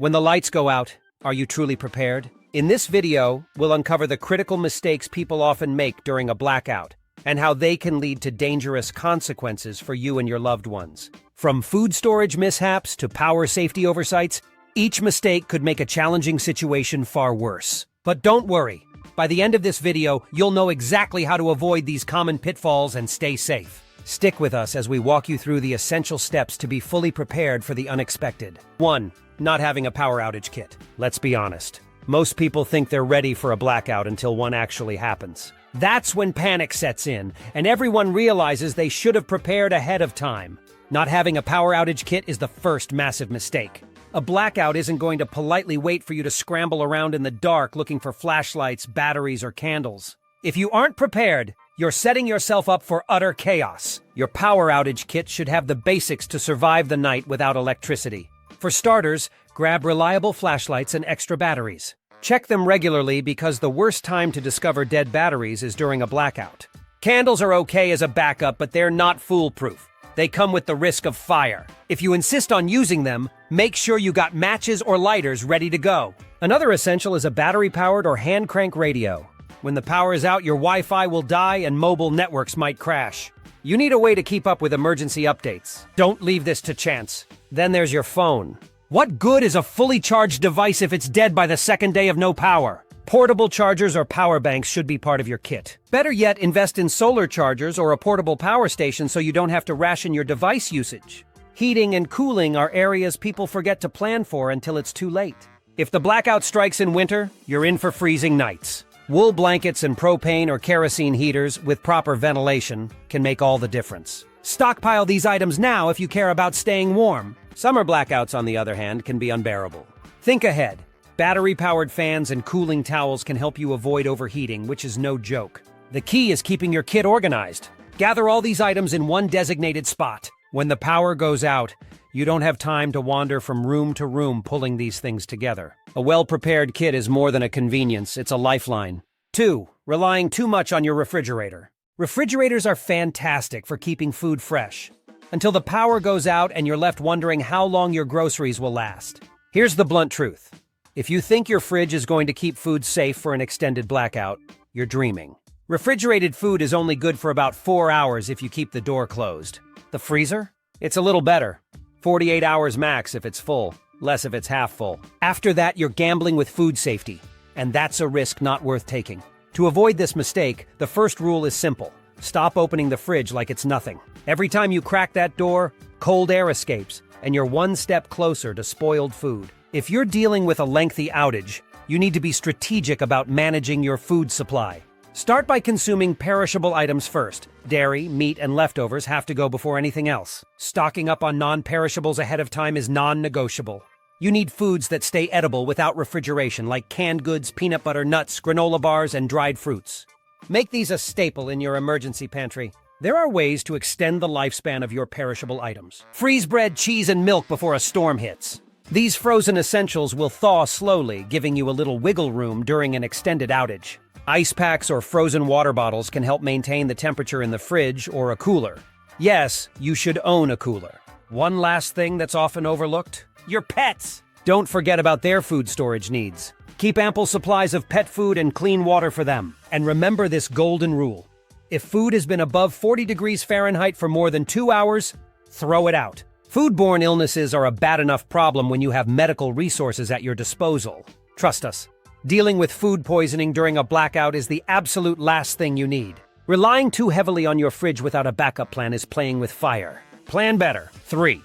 When the lights go out, are you truly prepared? In this video, we'll uncover the critical mistakes people often make during a blackout and how they can lead to dangerous consequences for you and your loved ones. From food storage mishaps to power safety oversights, each mistake could make a challenging situation far worse. But don't worry. By the end of this video, you'll know exactly how to avoid these common pitfalls and stay safe. Stick with us as we walk you through the essential steps to be fully prepared for the unexpected. 1. Not having a power outage kit. Let's be honest. Most people think they're ready for a blackout until one actually happens. That's when panic sets in, and everyone realizes they should have prepared ahead of time. Not having a power outage kit is the first massive mistake. A blackout isn't going to politely wait for you to scramble around in the dark looking for flashlights, batteries, or candles. If you aren't prepared, you're setting yourself up for utter chaos. Your power outage kit should have the basics to survive the night without electricity. For starters, grab reliable flashlights and extra batteries. Check them regularly because the worst time to discover dead batteries is during a blackout. Candles are okay as a backup, but they're not foolproof. They come with the risk of fire. If you insist on using them, make sure you got matches or lighters ready to go. Another essential is a battery-powered or hand-crank radio. When the power is out, your Wi-Fi will die and mobile networks might crash. You need a way to keep up with emergency updates. Don't leave this to chance. Then there's your phone. What good is a fully charged device if it's dead by the second day of no power? Portable chargers or power banks should be part of your kit. Better yet, invest in solar chargers or a portable power station so you don't have to ration your device usage. Heating and cooling are areas people forget to plan for until it's too late. If the blackout strikes in winter, you're in for freezing nights. Wool blankets and propane or kerosene heaters with proper ventilation can make all the difference. Stockpile these items now if you care about staying warm. Summer blackouts, on the other hand, can be unbearable. Think ahead. Battery-powered fans and cooling towels can help you avoid overheating, which is no joke. The key is keeping your kit organized. Gather all these items in one designated spot. When the power goes out, you don't have time to wander from room to room pulling these things together. A well-prepared kit is more than a convenience, it's a lifeline. 2. Relying too much on your refrigerator. Refrigerators are fantastic for keeping food fresh, until the power goes out and you're left wondering how long your groceries will last. Here's the blunt truth. If you think your fridge is going to keep food safe for an extended blackout, you're dreaming. Refrigerated food is only good for about 4 hours if you keep the door closed. The freezer? It's a little better. 48 hours max if it's full, less if it's half full. After that, you're gambling with food safety, and that's a risk not worth taking. To avoid this mistake, the first rule is simple. Stop opening the fridge like it's nothing. Every time you crack that door, cold air escapes, and you're one step closer to spoiled food. If you're dealing with a lengthy outage, you need to be strategic about managing your food supply. Start by consuming perishable items first. Dairy, meat, and leftovers have to go before anything else. Stocking up on non-perishables ahead of time is non-negotiable. You need foods that stay edible without refrigeration, like canned goods, peanut butter, nuts, granola bars, and dried fruits. Make these a staple in your emergency pantry. There are ways to extend the lifespan of your perishable items. Freeze bread, cheese, and milk before a storm hits. These frozen essentials will thaw slowly, giving you a little wiggle room during an extended outage. Ice packs or frozen water bottles can help maintain the temperature in the fridge or a cooler. Yes, you should own a cooler. One last thing that's often overlooked: your pets! Don't forget about their food storage needs. Keep ample supplies of pet food and clean water for them. And remember this golden rule. If food has been above 40 degrees Fahrenheit for more than 2 hours, throw it out. Foodborne illnesses are a bad enough problem when you have medical resources at your disposal. Trust us, dealing with food poisoning during a blackout is the absolute last thing you need. Relying too heavily on your fridge without a backup plan is playing with fire. Plan better. 3.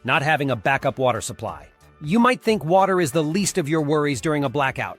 Not having a backup water supply. You might think water is the least of your worries during a blackout.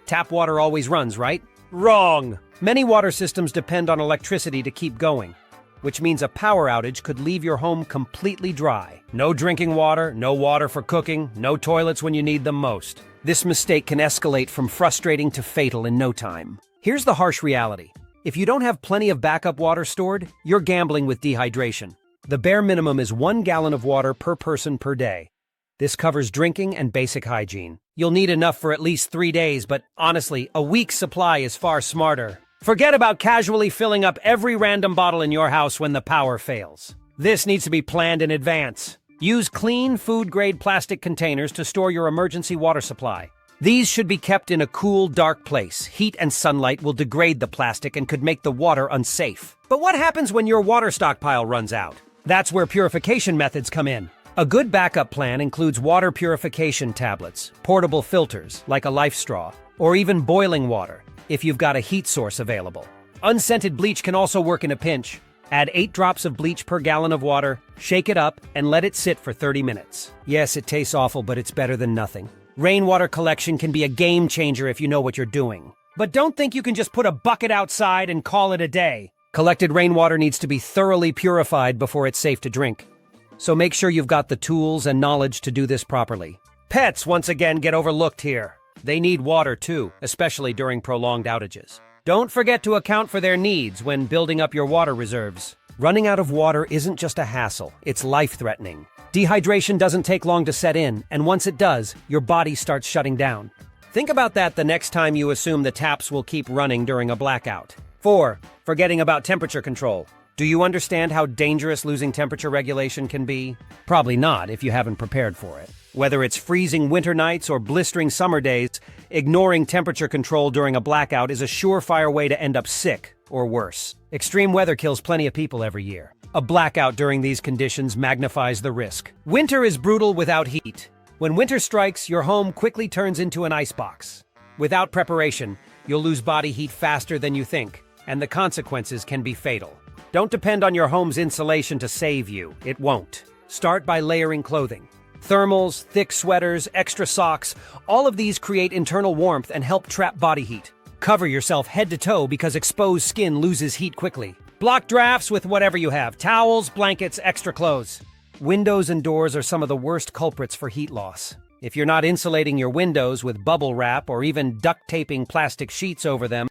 Tap water always runs, right? Wrong! Many water systems depend on electricity to keep going, which means a power outage could leave your home completely dry. No drinking water, no water for cooking, no toilets when you need them most. This mistake can escalate from frustrating to fatal in no time. Here's the harsh reality. If you don't have plenty of backup water stored, you're gambling with dehydration. The bare minimum is 1 gallon of water per person per day. This covers drinking and basic hygiene. You'll need enough for at least 3 days, but honestly, a week's supply is far smarter. Forget about casually filling up every random bottle in your house when the power fails. This needs to be planned in advance. Use clean, food-grade plastic containers to store your emergency water supply. These should be kept in a cool, dark place. Heat and sunlight will degrade the plastic and could make the water unsafe. But what happens when your water stockpile runs out? That's where purification methods come in. A good backup plan includes water purification tablets, portable filters, like a life straw, or even boiling water, if you've got a heat source available. Unscented bleach can also work in a pinch. Add 8 drops of bleach per gallon of water, shake it up, and let it sit for 30 minutes. Yes, it tastes awful, but it's better than nothing. Rainwater collection can be a game changer if you know what you're doing. But don't think you can just put a bucket outside and call it a day. Collected rainwater needs to be thoroughly purified before it's safe to drink. So make sure you've got the tools and knowledge to do this properly. Pets once again get overlooked here. They need water too, especially during prolonged outages. Don't forget to account for their needs when building up your water reserves. Running out of water isn't just a hassle, it's life-threatening. Dehydration doesn't take long to set in, and once it does, your body starts shutting down. Think about that the next time you assume the taps will keep running during a blackout. 4. Forgetting about temperature control. Do you understand how dangerous losing temperature regulation can be? Probably not if you haven't prepared for it. Whether it's freezing winter nights or blistering summer days, ignoring temperature control during a blackout is a surefire way to end up sick or worse. Extreme weather kills plenty of people every year. A blackout during these conditions magnifies the risk. Winter is brutal without heat. When winter strikes, your home quickly turns into an icebox. Without preparation, you'll lose body heat faster than you think, and the consequences can be fatal. Don't depend on your home's insulation to save you. It won't. Start by layering clothing. Thermals, thick sweaters, extra socks, all of these create internal warmth and help trap body heat. Cover yourself head to toe because exposed skin loses heat quickly. Block drafts with whatever you have: towels, blankets, extra clothes. Windows and doors are some of the worst culprits for heat loss. If you're not insulating your windows with bubble wrap or even duct taping plastic sheets over them,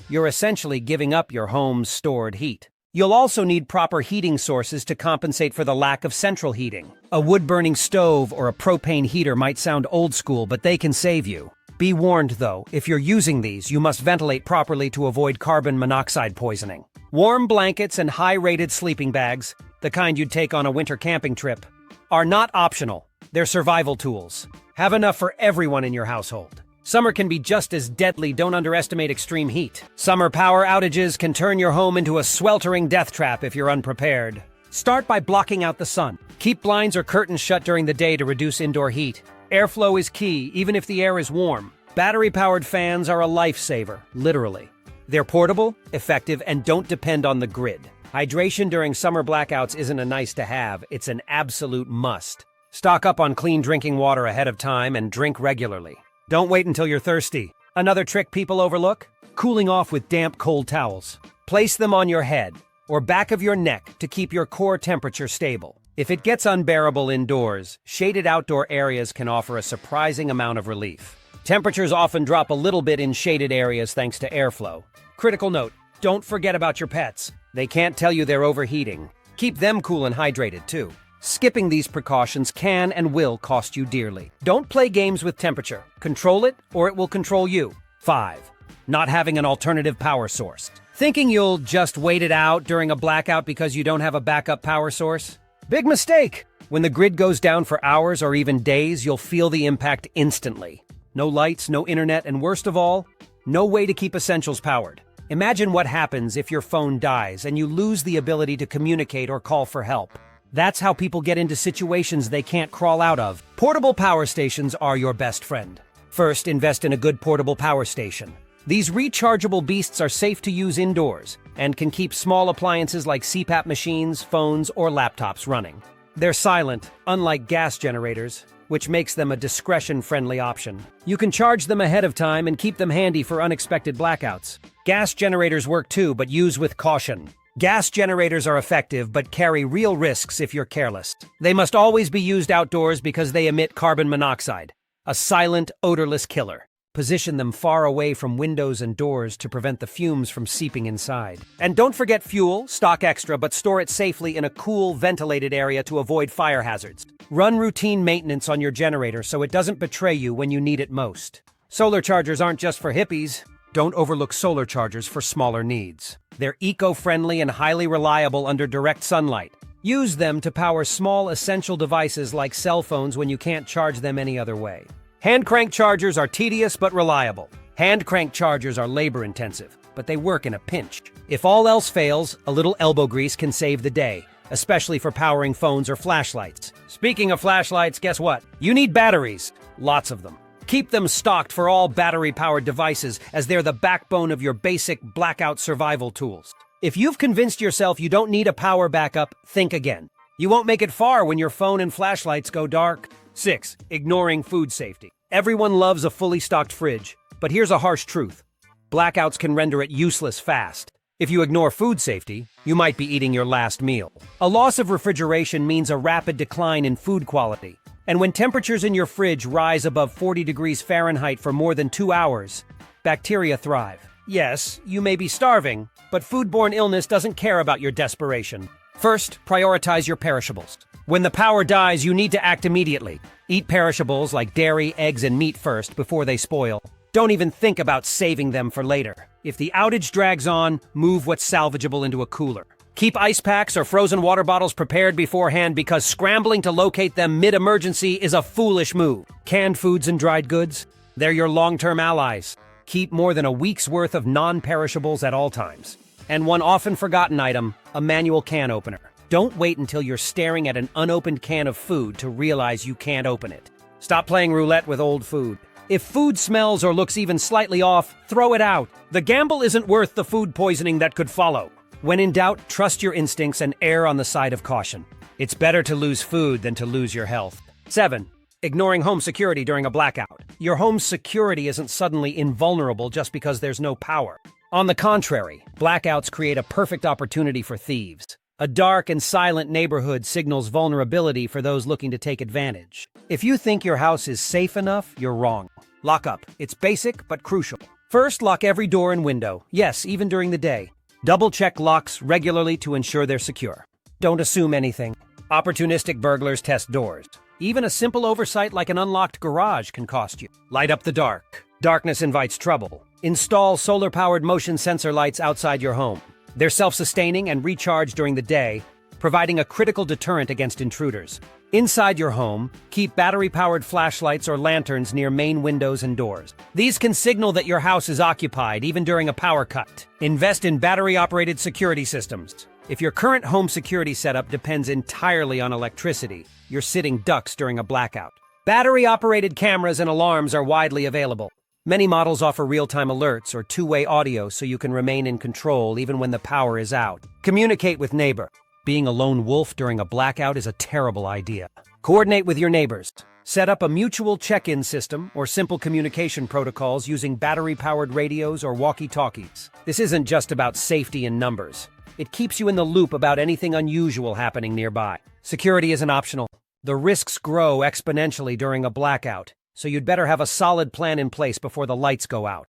you're essentially giving up your home's stored heat. You'll also need proper heating sources to compensate for the lack of central heating. A wood-burning stove or a propane heater might sound old school, but they can save you. Be warned, though, if you're using these, you must ventilate properly to avoid carbon monoxide poisoning. Warm blankets and high-rated sleeping bags, the kind you'd take on a winter camping trip, are not optional. They're survival tools. Have enough for everyone in your household. Summer can be just as deadly. Don't underestimate extreme heat. Summer power outages can turn your home into a sweltering death trap if you're unprepared. Start by blocking out the sun. Keep blinds or curtains shut during the day to reduce indoor heat. Airflow is key, even if the air is warm. Battery-powered fans are a lifesaver, literally. They're portable, effective, and don't depend on the grid. Hydration during summer blackouts isn't a nice-to-have, it's an absolute must. Stock up on clean drinking water ahead of time and drink regularly. Don't wait until you're thirsty. Another trick people overlook? Cooling off with damp, cold towels. Place them on your head or back of your neck to keep your core temperature stable. If it gets unbearable indoors, shaded outdoor areas can offer a surprising amount of relief. Temperatures often drop a little bit in shaded areas thanks to airflow. Critical note, don't forget about your pets. They can't tell you they're overheating. Keep them cool and hydrated too. Skipping these precautions can and will cost you dearly. Don't play games with temperature. Control it, or it will control you. 5. Not having an alternative power source. Thinking you'll just wait it out during a blackout because you don't have a backup power source? Big mistake! When the grid goes down for hours or even days, you'll feel the impact instantly. No lights, no internet, and worst of all, no way to keep essentials powered. Imagine what happens if your phone dies and you lose the ability to communicate or call for help. That's how people get into situations they can't crawl out of. Portable power stations are your best friend. First, invest in a good portable power station. These rechargeable beasts are safe to use indoors and can keep small appliances like CPAP machines, phones, or laptops running. They're silent, unlike gas generators, which makes them a discretion-friendly option. You can charge them ahead of time and keep them handy for unexpected blackouts. Gas generators work too, but use with caution. Gas generators are effective, but carry real risks if you're careless. They must always be used outdoors because they emit carbon monoxide, a silent, odorless killer. Position them far away from windows and doors to prevent the fumes from seeping inside. And don't forget fuel, stock extra, but store it safely in a cool, ventilated area to avoid fire hazards. Run routine maintenance on your generator so it doesn't betray you when you need it most. Solar chargers aren't just for hippies. Don't overlook solar chargers for smaller needs. They're eco-friendly and highly reliable under direct sunlight. Use them to power small essential devices like cell phones when you can't charge them any other way. Hand crank chargers are tedious but reliable. Hand crank chargers are labor-intensive, but they work in a pinch. If all else fails, a little elbow grease can save the day, especially for powering phones or flashlights. Speaking of flashlights, guess what? You need batteries. Lots of them. Keep them stocked for all battery-powered devices, as they're the backbone of your basic blackout survival tools. If you've convinced yourself you don't need a power backup, think again. You won't make it far when your phone and flashlights go dark. 6. Ignoring food safety. Everyone loves a fully stocked fridge, but here's a harsh truth. Blackouts can render it useless fast. If you ignore food safety, you might be eating your last meal. A loss of refrigeration means a rapid decline in food quality. And when temperatures in your fridge rise above 40 degrees Fahrenheit for more than 2 hours, bacteria thrive. Yes, you may be starving, but foodborne illness doesn't care about your desperation. First, prioritize your perishables. When the power dies, you need to act immediately. Eat perishables like dairy, eggs, and meat first before they spoil. Don't even think about saving them for later. If the outage drags on, move what's salvageable into a cooler. Keep ice packs or frozen water bottles prepared beforehand because scrambling to locate them mid-emergency is a foolish move. Canned foods and dried goods? They're your long-term allies. Keep more than a week's worth of non-perishables at all times. And one often forgotten item, a manual can opener. Don't wait until you're staring at an unopened can of food to realize you can't open it. Stop playing roulette with old food. If food smells or looks even slightly off, throw it out. The gamble isn't worth the food poisoning that could follow. When in doubt, trust your instincts and err on the side of caution. It's better to lose food than to lose your health. 7. Ignoring home security during a blackout. Your home's security isn't suddenly invulnerable just because there's no power. On the contrary, blackouts create a perfect opportunity for thieves. A dark and silent neighborhood signals vulnerability for those looking to take advantage. If you think your house is safe enough, you're wrong. Lock up. It's basic but crucial. First, lock every door and window. Yes, even during the day. Double-check locks regularly to ensure they're secure. Don't assume anything. Opportunistic burglars test doors. Even a simple oversight like an unlocked garage can cost you. Light up the dark. Darkness invites trouble. Install solar-powered motion sensor lights outside your home. They're self-sustaining and recharge during the day, providing a critical deterrent against intruders. Inside your home, keep battery-powered flashlights or lanterns near main windows and doors. These can signal that your house is occupied, even during a power cut. Invest in battery-operated security systems. If your current home security setup depends entirely on electricity, you're sitting ducks during a blackout. Battery-operated cameras and alarms are widely available. Many models offer real-time alerts or two-way audio so you can remain in control even when the power is out. Communicate with neighbor. Being a lone wolf during a blackout is a terrible idea. Coordinate with your neighbors. Set up a mutual check-in system or simple communication protocols using battery-powered radios or walkie-talkies. This isn't just about safety in numbers. It keeps you in the loop about anything unusual happening nearby. Security isn't optional. The risks grow exponentially during a blackout, so you'd better have a solid plan in place before the lights go out.